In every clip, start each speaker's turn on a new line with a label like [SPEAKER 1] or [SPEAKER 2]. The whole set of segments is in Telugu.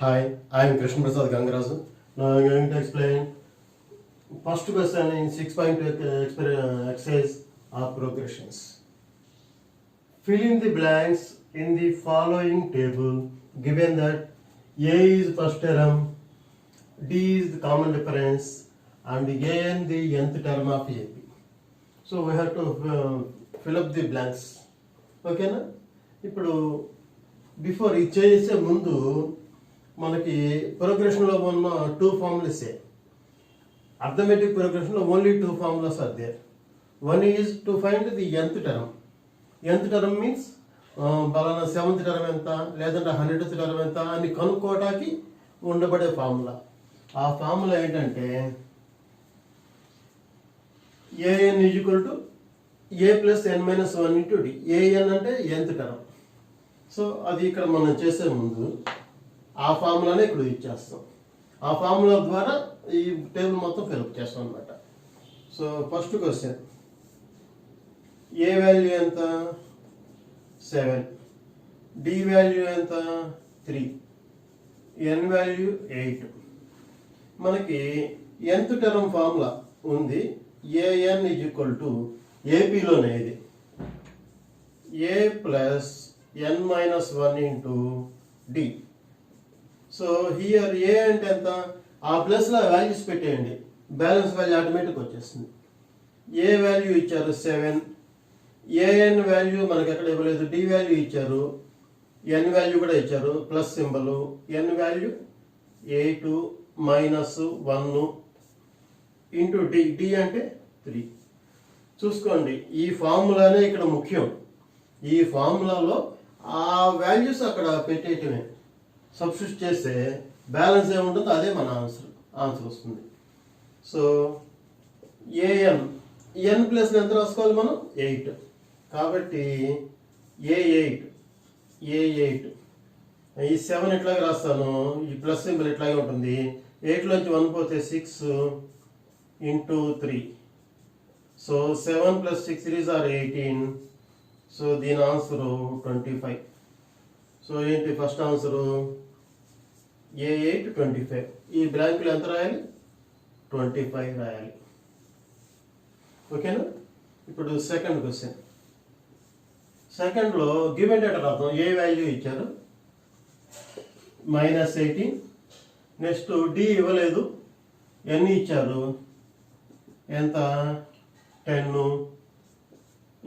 [SPEAKER 1] Hi, I am Krishna Prasad Gangaraju. Now I am going to explain first question in 6.2 exercise of progressions. Fill in the blanks in the following table given that A is first term, D is the common difference, and An the nth term of AP. So we have to fill up the blanks. ఓకేనా? ఇప్పుడు బిఫోర్ ఇది చేసే ముందు మనకి ప్రోగ్రెషన్లో ఉన్న టూ ఫార్ములాసే. అర్థమెటిక్ ప్రోగ్రెషన్లో only two formulas are there. One is to find the nth term. nth term means బలానా 7th టర్మ్ ఎంత లేదంటే 100th టర్మ్ ఎంత అని కనుక్కోవటానికి ఉండబడే ఫార్ములా. ఆ ఫార్ములా ఏంటంటే an is equal to a plus n minus 1 into d. an అంటే nth టర్మ్. సో అది ఇక్కడ మనం చేసే ముందు ఆ ఫార్ములానే ఇక్కడ ఇచ్చేస్తాం. ఆ ఫార్ములా ద్వారా ఈ టేబుల్ మొత్తం ఫిల్అప్ చేస్తాం అనమాట. So first question, a value ఎంత 7, డి వాల్యూ ఎంత 3, ఎన్ వాల్యూ 8. మనకి nth టర్మ్ ఫార్ములా ఉంది. ఏఎన్ ఈజ్ ఈక్వల్ టు ఏపీలోనే ఇది a plus n minus 1 into d. So here a అంటే ఎంత, ఆ ప్లస్లో వాల్యూస్ పెట్టేయండి, బ్యాలెన్స్ వాల్యూ ఆటోమేటిక్ వచ్చేస్తుంది. ఏ వాల్యూ ఇచ్చారు 7, ఏఎన్ వాల్యూ మనకి ఎక్కడ ఇవ్వలేదు, డి వాల్యూ ఇచ్చారు, ఎన్ వాల్యూ కూడా ఇచ్చారు plus symbol, n value 8 minus 1 into d. D అంటే 3. చూసుకోండి, ఈ ఫార్ములానే ఇక్కడ ముఖ్యం. ఈ ఫార్ములాలో ఆ వాల్యూస్ అక్కడ పెట్టేయటమే. సబ్స్టిట్యూట్ చేస్తే బ్యాలెన్స్ ఏముంటుందో అదే మన ఆన్సర్ వస్తుంది. సో ఏఎన్, ఎన్ ప్లస్ ఎంత రాసుకోవాలి మనం 8. కాబట్టి ఏ8 ఈ 7 ఎట్లాగే రాస్తాను, ఈ ప్లస్ సింబల్ ఎట్లాగే ఉంటుంది. 8లోంచి 1 పోతే 6 into 3. So 7 plus 6 3s are 18. So దీని ఆన్సరు 25. సో ఏంటి ఫస్ట్ ఆన్సరు ఏ8 25. ఈ బ్లాంక్లో ఎంత రాయాలి, 25 రాయాలి. ఓకేనా? ఇప్పుడు సెకండ్ క్వశ్చన్. సెకండ్లో గివెన్ డేటా రాద్దాం. ఏ వాల్యూ ఇచ్చారు -18. నెక్స్ట్ డి ఇవ్వలేదు, ఎన్ని ఇచ్చారు ఎంత 10.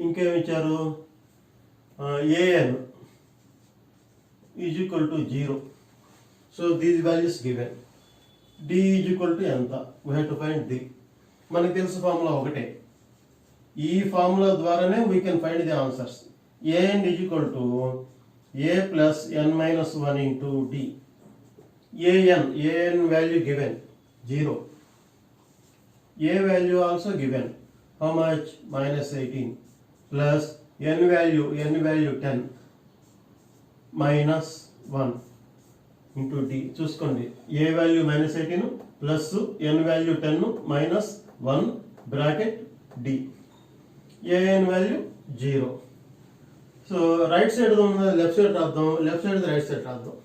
[SPEAKER 1] ఇంకేమి ఇచ్చారు, an is equal to 0. So these values given. d is equal to ఎంత, we have to find d. మనకు తెలుసు ఫార్ములా ఒకటే. ఈ ఫార్ములా ద్వారానే we can find the answers. an is equal to a plus n minus 1 into d. an value given 0. a value also given. How much? -18 plus n value 10 minus 1 into d. చూసుకోండి, a value -18 plus n value 10 minus 1 bracket d. an value 0. So right side ఉన్నది లెఫ్ట్ సైడ్ రాద్దాం, లెఫ్ట్ సైడ్ రైట్ సైడ్ రాద్దాం.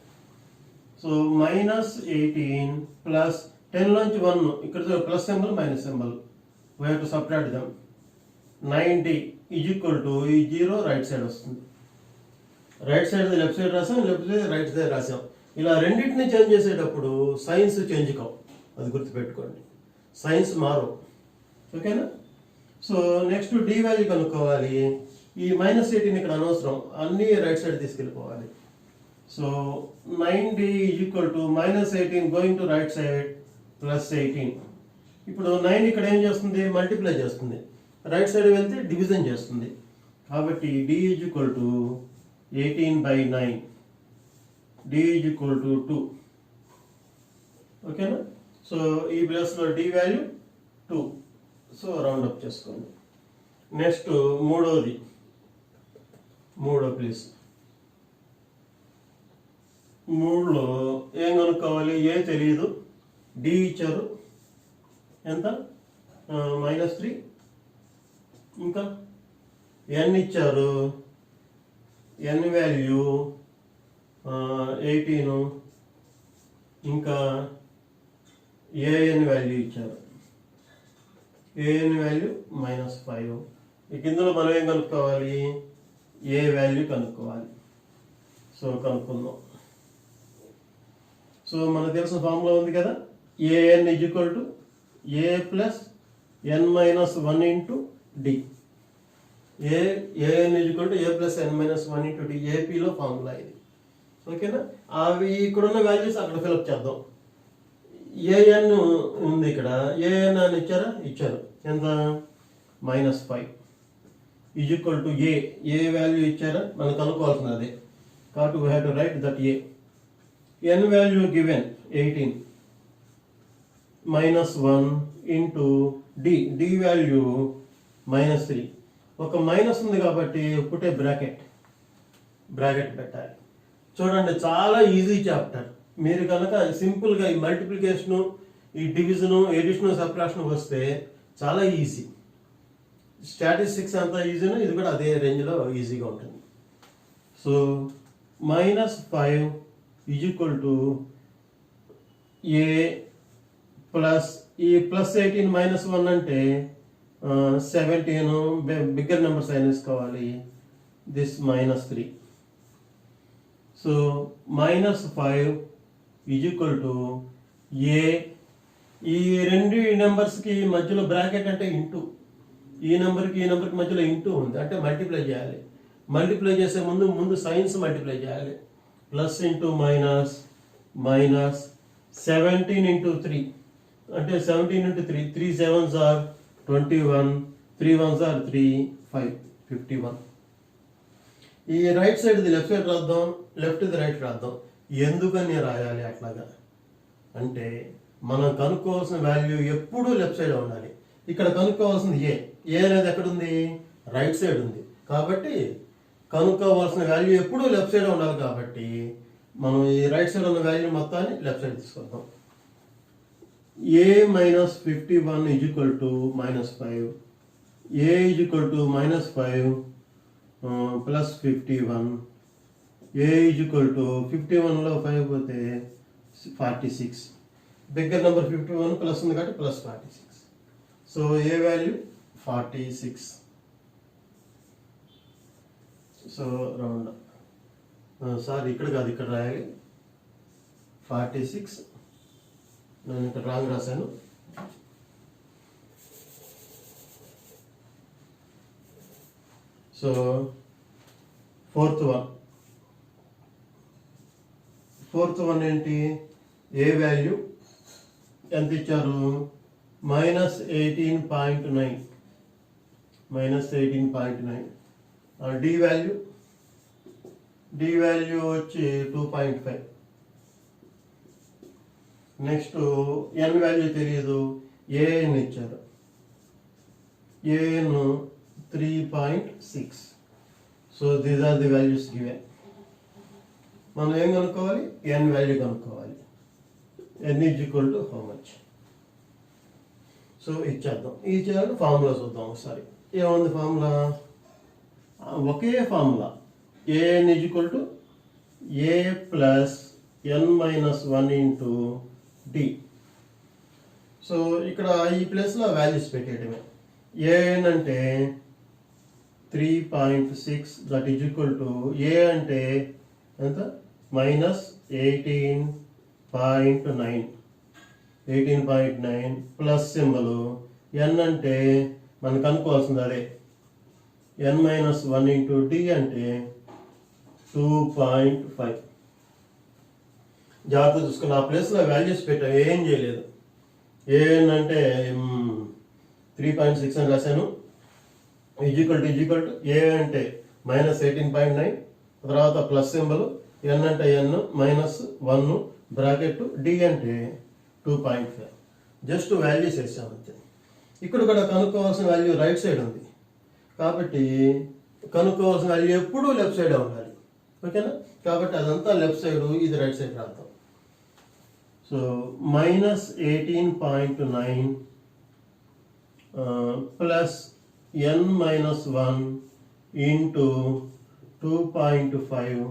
[SPEAKER 1] సో -18 ప్లస్ 10లోంచి 1, ఇక్కడ plus symbol minus symbol, we have to subtract them. 9d is equal to ఈ 0 రైట్ సైడ్ వస్తుంది. రైట్ సైడ్ లెఫ్ట్ సైడ్ రాసాం, లెఫ్ట్ సైడ్ రైట్ సైడ్ రాసాం. ఇలా రెండింటిని చేంజ్ చేసేటప్పుడు సైన్స్ చేంజ్ కావు, అది గుర్తుపెట్టుకోండి. సైన్స్ మారు. ఓకేనా? సో నెక్స్ట్ డి వాల్యూ కనుక్కోవాలి. ఈ -18 ఇక్కడ అనవసరం, అన్నీ రైట్ సైడ్ తీసుకెళ్ళిపోవాలి. So 9d is equal to -18 going to right side plus 18. ఇప్పుడు 9 ఇక్కడ ఏం చేస్తుంది, మల్టిప్లై చేస్తుంది. రైట్ సైడ్ వెళ్తే డివిజన్ చేస్తుంది. కాబట్టి d is equal to 18/9. d is equal to 2. ఓకేనా? సో ఈ ప్లేస్లో d value 2. So round up చేసుకోండి. నెక్స్ట్ మూడో ప్లేస్. 3లో ఏం కనుక్కోవాలి, ఏ తెలియదు, డి ఇచ్చారు ఎంత -3, ఇంకా ఎన్ ఇచ్చారు, ఎన్ వాల్యూ 18, ఇంకా ఏఎన్ వాల్యూ ఇచ్చారు. AN value -5. ఇక ఇందులో మనం ఏం కనుక్కోవాలి? ఏ వాల్యూ కనుక్కోవాలి. సో కనుక్కుందాం. సో మనకు తెలిసిన ఫార్ములా ఉంది కదా, AN equal to A plus N minus 1 into D. AN equal to A plus N minus 1 into D. ఏపీలో ఫార్ములా ఇది. ఓకేనా? అవి ఇక్కడున్న వాల్యూస్ అక్కడ ఫిలప్ చేద్దాం. ఏఎన్ ఉంది ఇక్కడ. ఏఎన్ అని ఇచ్చారు ఎంత? -5 ఈక్వల్ టు ఏ వాల్యూ ఇచ్చారా, మనకు కనుక్కోవాల్సింది అదే. కాబట్టి we have to write that A. N value given 18 -1 into D value -3. ఒక మైనస్ ఉంది కాబట్టి ఒకటే బ్రాకెట్ పెట్టాలి. చూడండి, చాలా ఈజీ చాప్టర్. మీరు కనుక సింపుల్గా ఈ మల్టిప్లికేషను, ఈ డివిజను, ఎడిషను, సబ్ట్రాక్షన్ వస్తే చాలా ఈజీ. స్టాటిస్టిక్స్ అంతా ఈజీనో ఇది కూడా అదే రేంజ్లో ఈజీగా ఉంటుంది. So -5 equal to A plus ఈ +18 -1 అంటే 17. బిగ్గర్ నెంబర్ సైన్ వేసుకోవాలి. దిస్ -3. సో -5 ఈక్వల్ టు ఏ. ఈ రెండు నెంబర్స్కి మధ్యలో బ్రాకెట్ అంటే ఇంటూ. ఈ నెంబర్కి మధ్యలో ఇంటూ ఉంది అంటే మల్టిప్లై చేయాలి. మల్టిప్లై చేసే ముందు సైన్స్ మల్టిప్లై చేయాలి. ప్లస్ ఇంటూ మైనస్ 17 ఇంటూ 3 అంటే 17 into 3. 3 7s are 21. 3 1s are 3 5 51. ఈ రైట్ సైడ్ ఇది లెఫ్ట్ సైడ్ రాద్దాం, లెఫ్ట్ ఇది రైట్ రాద్దాం. ఎందుకని రాయాలి అట్లాగా అంటే, మనం కనుక్కోవాల్సిన వాల్యూ ఎప్పుడూ లెఫ్ట్ సైడ్ ఉండాలి. ఇక్కడ కనుక్కోవాల్సింది ఏ అనేది ఎక్కడుంది? రైట్ సైడ్ ఉంది. కాబట్టి కనుక్కోవాల్సిన వాల్యూ ఎప్పుడూ లెఫ్ట్ సైడ్ ఉండాలి. కాబట్టి మనం ఈ రైట్ సైడ్ ఉన్న వాల్యూ మొత్తాన్ని లెఫ్ట్ సైడ్ తీసుకొద్దాం. A -51 equal to -5. A equal to -5 plus 51. A equal to 51లో 5 పోతే 46. బిగ్గర్ నెంబర్ 51 ప్లస్ ఉంది కాబట్టి +46. సో ఏ వాల్యూ 46. సో రౌండ్ సారీ ఇక్కడ కాదు, ఇక్కడ రాయాలి 46. నేను ఇక్కడ రాంగ్ రాశాను. సో ఫోర్త్ వన్ ఏంటి? ఏ వాల్యూ ఎంత ఇచ్చారు? -18.9. -18.9. డి వాల్యూ వచ్చి 2.5. నెక్స్ట్ ఎన్ వాల్యూ తెలియదు, ఏఎన్ ఇచ్చారు. A n 3.6. So these are the values given. మనం ఏం కనుక్కోవాలి? ఎన్ వాల్యూ కనుక్కోవాలి. N is equal to how much. So ఇచ్చేద్దాం. ఇచ్చేయాలంటే ఫార్ములా చూద్దాం ఒకసారి. ఏముంది ఫార్ములా? ఒకే formula. A n is equal to A plus n -1 into d. So ఇక్కడ ఈ ప్లేస్లో వాల్యూస్ పెట్టేయడమే. ఏఎన్ అంటే 3.6, that is equal to a అంటే ఎంత? -18.9. 18.9 ప్లస్ సింబల్. ఎన్ అంటే మనకు అనుకోవాల్సింది అదే. n - 1 ఇంటూ డి అంటే 2.5. జాగ్రత్త చూసుకుని ఆ ప్లేస్లో వాల్యూస్ పెట్టాం, ఏం చేయలేదు. ఏఎన్ అంటే 3.6 అని రాశాను. ఈక్వల్ టు ఏ అంటే -18.9, తర్వాత ప్లస్ సింబల్. ఎన్ అంటే ఎన్ -1 బ్రాకెట్. డి అంటే 2.5. జస్ట్ వాల్యూస్ వేసాం అంతే. ఇక్కడ కూడా కనుక్కోవాల్సిన వాల్యూ రైట్ సైడ్ ఉంది కాబట్టి కనుక్కోవాల్సిన వాల్యూ ఎప్పుడూ లెఫ్ట్ సైడ్ ఉండాలి. ఓకేనా? కాబట్టి అదంతా లెఫ్ట్ సైడ్, ఇది రైట్ సైడ్ రాద్దాం. So -18.9 plus n - 1 into 2.5,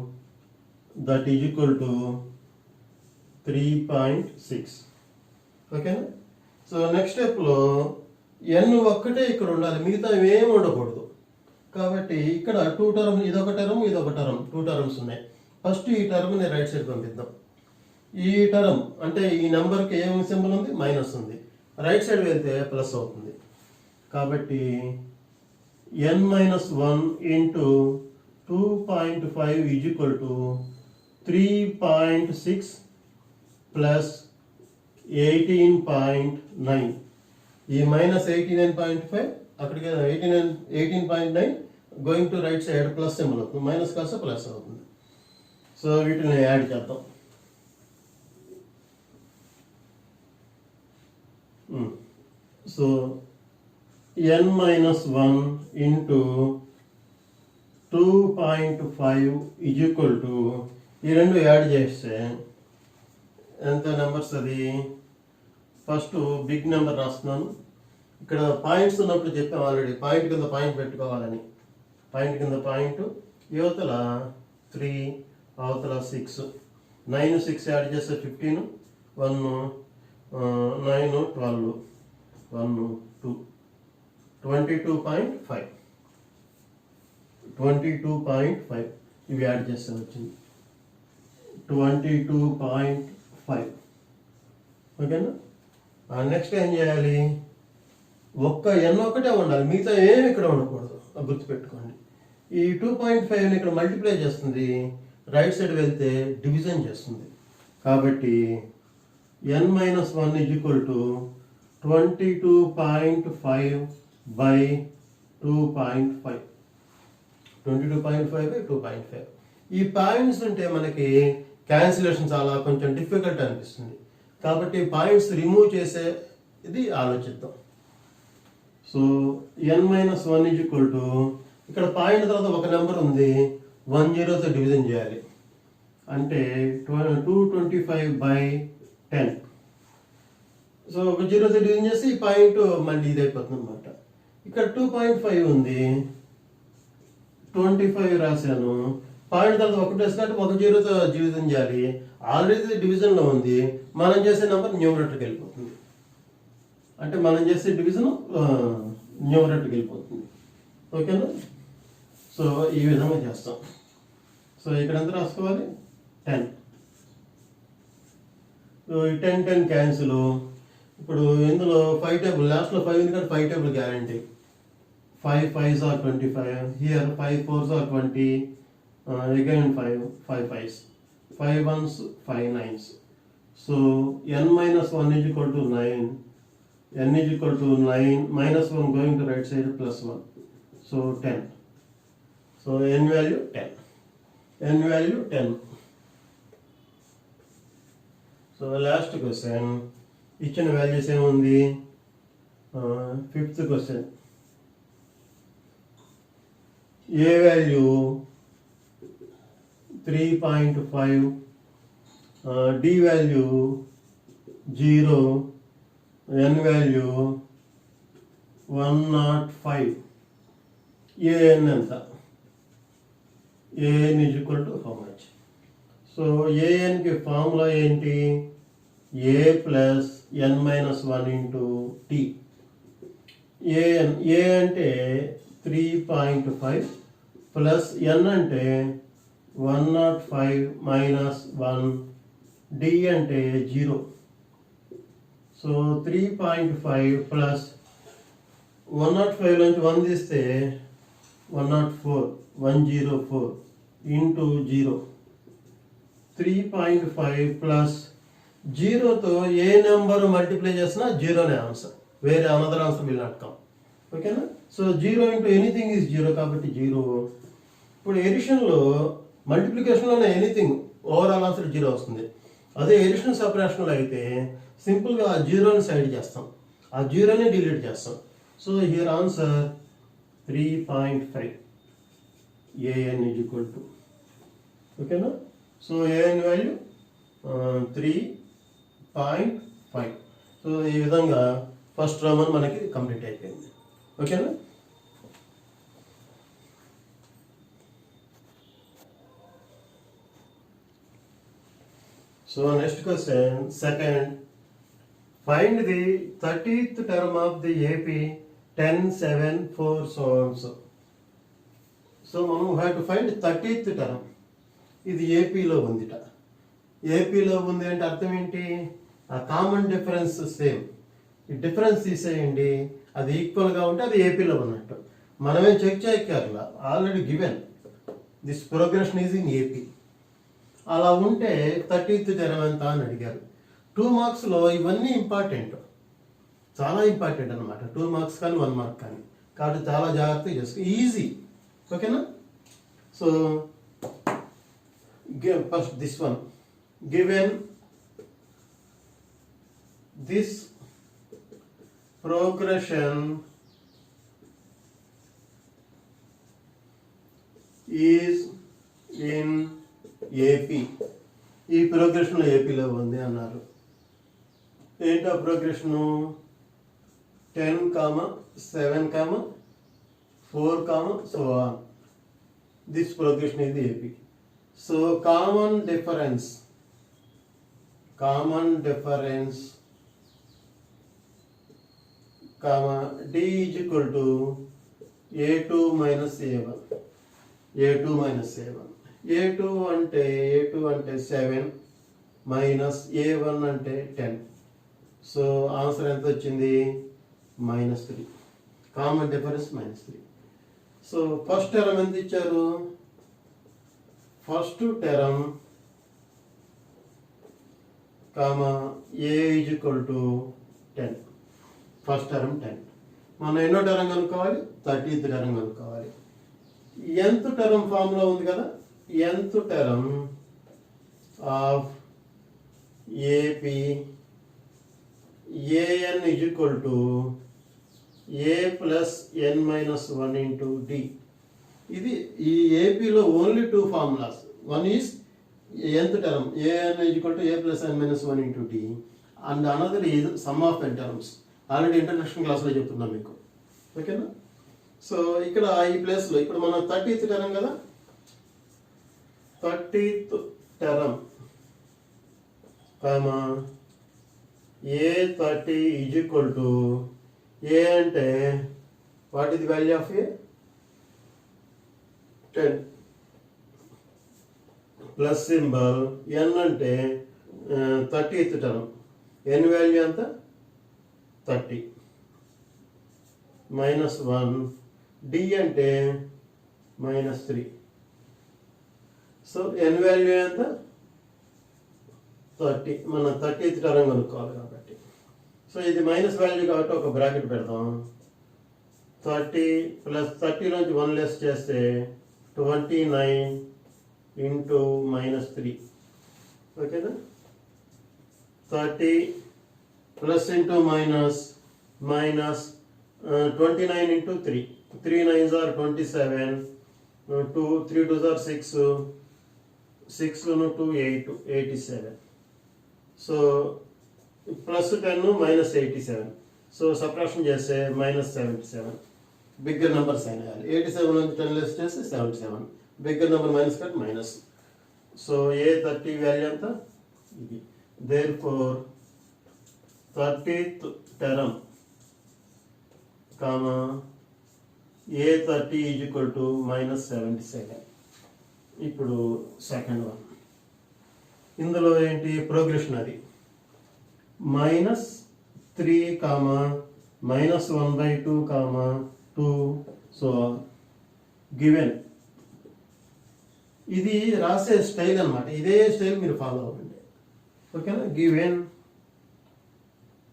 [SPEAKER 1] that is equal to 3.6. ఓకేనా? సో నెక్స్ట్ స్టెప్లో ఎన్ ఒక్కటే ఇక్కడ ఉండాలి, మిగతా ఏమి ఉండకూడదు. కాబట్టి ఇక్కడ 2 టర్మ్, ఇదొక టర్మ్, ఇదొక టర్మ్, 2 టర్మ్స్ ఉన్నాయి. ఫస్ట్ ఈ టర్మ్ని రైట్ సైడ్ పంపిద్దాం. ఈ టర్మ్ అంటే ఈ నెంబర్కి ఏం సింబల్ ఉంది? మైనస్ ఉంది. రైట్ సైడ్ వెళ్తే ప్లస్ అవుతుంది. కాబట్టి n-1 into 2.5 is equal to 3.6 plus 18.9. ఈ మైనస్ 89.5 అక్కడికి 18.9 going to right side plus symbol అవుతుంది, మైనస్ కాస్త ప్లస్ అవుతుంది. సో వీటిని యాడ్ చేద్దాం. So n-1 into 2.5 is equal to, ఈ రెండు యాడ్ చేస్తే ఎంత నెంబర్స్? అది ఫస్ట్ బిగ్ నెంబర్ రాస్తున్నాను. ఇక్కడ పాయింట్స్ ఉన్నప్పుడు చెప్పాము ఆల్రెడీ, పాయింట్ కింద పాయింట్ పెట్టుకోవాలని. పాయింట్ కింద పాయింట్, యువతల 3, అవతల 6. 9, 6 యాడ్ చేస్తే 15, 1, 9, 12, 1, 2, 22.5. 22.5 ఇవి యాడ్ చేస్తే వచ్చింది 22.5. ఓకేనా? నెక్స్ట్ ఏం చేయాలి? ఒక్క ఎన్ ఒకటే ఉండాలి, మిగతా ఏమి ఇక్కడ ఉండకూడదు, గుర్తుపెట్టుకోండి. ఈ 2.5ని ఇక్కడ మల్టిప్లై చేస్తుంది, రైట్ సైడ్ వెళ్తే డివిజన్ చేస్తుంది. కాబట్టి n-1 is equal to 22.5 by 2.5. 22.5 by 2.5. ఈ పాయింట్స్ ఉంటే మనకి క్యాన్సిలేషన్ చాలా కొంచెం డిఫికల్ట్ అనిపిస్తుంది. కాబట్టి పాయింట్స్ రిమూవ్ చేసే ఇది ఆలోచిద్దాం. So n-1 is equal to, ఇక్కడ పాయింట్ తర్వాత ఒక నెంబర్ ఉంది, 10తో డివిజన్ చేయాలి. అంటే 225 బై 10. సో ఒక 0తో డివిజన్ చేసి ఈ పాయింట్ మళ్ళీ ఇది అయిపోతుంది అనమాట. ఇక్కడ 2.5 ఉంది, 25 రాశాను. పాయింట్ తర్వాత ఒకటి వేసినట్టు ఒక 0తో డివిజన్ చేయాలి. ఆల్రెడీ డివిజన్లో ఉంది, మనం చేసే నెంబర్ న్యూమరేటర్కి వెళ్ళిపోతుంది. అంటే మనం చేసే డివిజన్ న్యూమరేటర్కి వెళ్ళిపోతుంది. ఓకేనా? సో ఈ విధంగా చేస్తాం. సో ఇక్కడ ఎంత రాసుకోవాలి? 10. సో ఈ 10 క్యాన్సిల్. ఇప్పుడు ఇందులో 5 టేబుల్, లాస్ట్లో 5 ఉంది కానీ 5 table guarantee. 5 5s are 25. Here 5 4s are 20. Again 5 5s. 5 1s, 5 9s. So n-1 is equal to 9. N is equal to 9. Minus 1 going to right side plus 1. So 10. So n value 10. N value 10. So last question. ఇచ్చిన వాల్యూస్ ఏముంది? 5th question. A value 3.5, d value 0, n value 105. A n ఎంత? A n is equal to how much? So ఏఎన్కి ఫార్ములా ఏంటి? A plus n-1 into t. A n, a అంటే 3.5 ప్లస్ ఎన్ అంటే 105 మైనస్ 1, డి అంటే 0. సో 3.5 ప్లస్ 105 నుంచి 1 తీస్తే 104, 104 ఇంటూ 0. 3.5 ప్లస్ 0తో ఏ నెంబర్ మల్టిప్లై చేసినా 0నే ఆన్సర్, వేరే another answer will not come. ఓకేనా? సో 0 ఇంటూ ఎనీథింగ్ ఈజ్ 0 కాబట్టి 0. ఇప్పుడు ఎడిషన్లో, మల్టిప్లికేషన్లోనే ఎనీథింగ్ ఓవరాల్ ఆన్సర్ 0 వస్తుంది. అదే ఎడిషన్ సపరేషన్లో అయితే సింపుల్గా ఆ 0ని సైడ్ చేస్తాం, ఆ 0ని డిలీట్ చేస్తాం. So here answer 3.5. A n is equal to, ఓకేనా? So a n value 3.5. సో ఈ విధంగా ఫస్ట్ రోమన్ మనకి కంప్లీట్ అయిపోయింది. ఓకేనా? So next question, second, find the 30th term of the AP 10, 7, 4, so on so. So మనం have to find 30th term. ఇది ఏపీలో ఉందిట. ఏపీలో ఉంది అంటే అర్థం ఏంటి? ఆ కామన్ డిఫరెన్స్ సేమ్. ఈ డిఫరెన్స్ తీసేయండి, అది ఈక్వల్గా ఉంటే అది ఏపీలో ఉన్నట్టు. మనమేం చెక్ చేయక్కర్లా, already given this progression is in AP. అలా ఉంటే 30th టర్మ్ ఎంత అని అడిగారు. 2 మార్క్స్లో ఇవన్నీ ఇంపార్టెంట్, చాలా ఇంపార్టెంట్ అనమాట. 2 మార్క్స్ కానీ 1 మార్క్ కానీ, కాబట్టి చాలా జాగ్రత్తగా చేసుకో. ఈజీ, ఓకేనా? So first this one, given this progression is in AP. ఈ ప్రోగ్రెషన్ ఏపీలో ఉంది అన్నారు. ఏంటో ప్రోగ్రెషను 10, 7, 4, so on. This progression is the AP. So common difference D is equal to A2 minus A1. A2 minus A1. A2 అంటే 7 మైనస్ A1 అంటే 10. సో ఆన్సర్ ఎంత వచ్చింది? -3. Common difference -3. So first term ఎంత ఇచ్చారు? First term A is equal to 10. First term 10. మనం ఎన్నో టర్మ్ కనుక్కోవాలి? 30th టర్మ్ కనుక్కోవాలి. nth టర్మ్ ఫార్ములా ఉంది కదా, nth term of AP an is equal to a plus n minus 1 into d. ఇది ఈ ఏపీలో only 2 formulas. One is nth term an is equal to a plus n minus 1 into d and another is some of n terms. Already introduction క్లాస్లో చెప్తున్నాం మీకు, ఓకేనా? సో ఇక్కడ ఈ ప్లేస్లో ఇప్పుడు మనం 30th టర్మ్ కదా, 30th term A30 is equal to A అంటే what is the value of A? 10 plus symbol n అంటే 30th టర్మ్, n వాల్యూ ఎంత? 30 -1, d అంటే -3. సో n వాల్యూ ఎంత? 30. మనం 30th టర్మ్ కనుక్కోవాలి కాబట్టి, సో ఇది మైనస్ వాల్యూ కాబట్టి ఒక బ్రాకెట్ పెడతాం. 30 ప్లస్ 30 నుంచి 1 లెస్ చేస్తే 29 ఇంటూ -3, ఓకేనా? 30 plus into minus 29 into 3, 3 9s are 27, 3 2s are 6, 6 2 8, 87. So plus 10 -87. So subtraction చేస్తే -77. Bigger number sign అయ్యాలి. 87 నుంచి 10 లెస్ చేస్తే 77. Bigger number minus cut minus. So A30 value ఎంత? ఇది. Therefore 30th term A30 is equal to -77. ఇప్పుడు సెకండ్ వన్, ఇందులో ఏంటి ప్రోగ్రెషన్? అది -3, -1/2, 2, సో గివెన్. ఇది రాసే స్టైల్ అనమాట, ఇదే స్టైల్ మీరు ఫాలో అవ్వండి, ఓకేనా? Given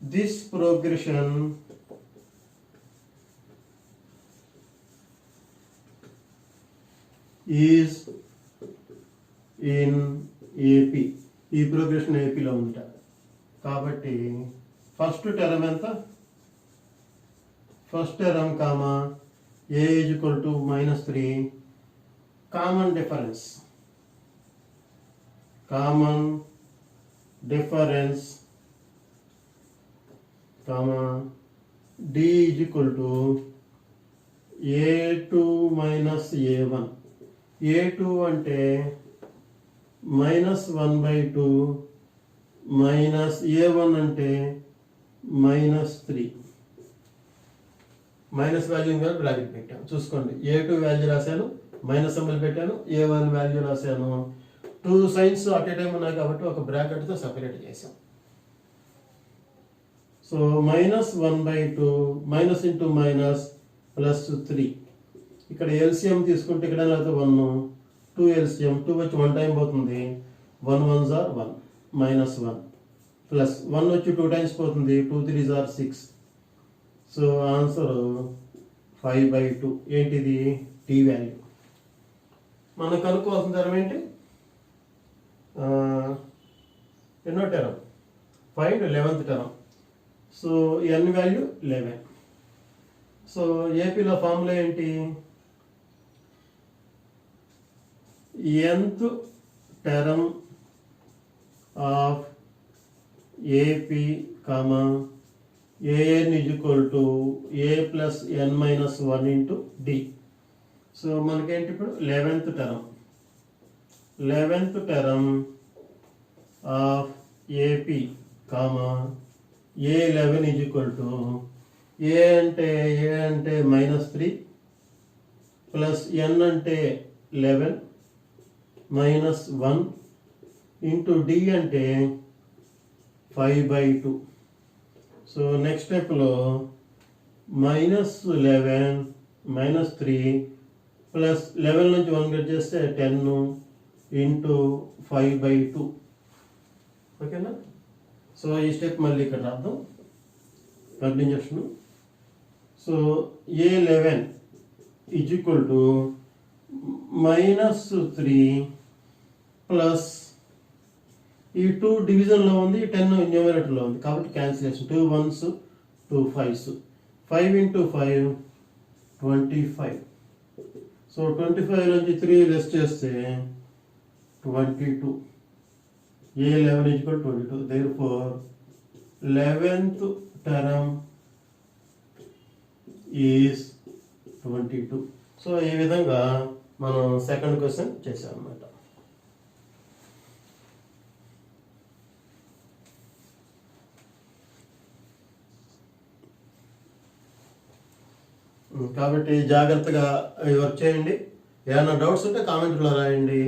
[SPEAKER 1] this progression is in AP. ఈ ప్రోగ్రెషన్ ఏపీలో ఉంటారు కాబట్టి ఫస్ట్ టర్మ్ ఎంత? First term A is equal to -3. Common difference D is equal to A2 minus A1. A2 అంటే -1/2 మైనస్ A1 అంటే -3 మైనస్ వాల్యూ బ్రాకెట్ పెట్టాను చూసుకోండి. A2 వాల్యూ రాశాను, మైనస్ సింబల్ పెట్టాను, A1 వాల్యూ రాశాను. 2 సైన్స్ అట్ ఏ టైం ఉన్నాయి కాబట్టి ఒక బ్రాకెట్తో సపరేట్ చేసాం. So -1/2 minus into minus +3. ఇక్కడ ఎల్సిఎం తీసుకుంటే ఇక్కడ 1 2 ఎల్సిఎం 2 వచ్చి 1 టైం పోతుంది. 1 1s are 1 -1 ప్లస్ 1 వచ్చి 2 టైమ్స్ పోతుంది. 2 3s are 6. So answer 5/2. ఏంటిది టీ వాల్యూ. మనం కనుక్కోవాల్సిన తరం ఏంటి? ఎన్నో term? Find 11th term. So n value 11. So ఏపీలో ఫార్ములా ఏంటి? nth term of AP, an is equal to A plus n minus 1 into D. So మనకేంటి ఇప్పుడు 11th term of AP, A11 is equal to A అంటే -3 ప్లస్ n అంటే 11 -1 ఇంటూ D అంటే 5/2. సో నెక్స్ట్ స్టెప్లో -11 -3 ప్లస్ 11 నుంచి 1 కట్ చేస్తే 10 ఇంటూ 5/2. ఓకేనా? సో ఈ స్టెప్ మళ్ళీ ఇక్కడ రాద్దాం. Continuation. So A11 is equal to -3 plus ఈ 2 డివిజన్లో ఉంది, 10 న్యూమరేటర్లో ఉంది కాబట్టి cancellation. 2 1s 2 5s. 5 into 5 25. So 25 నుంచి 3 లెస్ చేస్తే 22. A11 is equal to 22. Therefore 11th term is 22. So ఈ విధంగా మనం సెకండ్ క్వశ్చన్ చేసాం అన్నమాట. కాబట్టి జాగ్రత్తగా వర్క్ చేయండి. ఏమైనా డౌట్స్ ఉంటే కామెంట్లో రాయండి.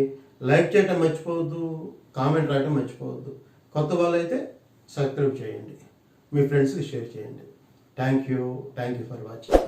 [SPEAKER 1] లైక్ చేయటం మర్చిపోవద్దు, కామెంట్ రాయటం మర్చిపోవద్దు. కొత్త వాళ్ళైతే సబ్స్క్రైబ్ చేయండి, మీ ఫ్రెండ్స్కి షేర్ చేయండి. Thank you for watching.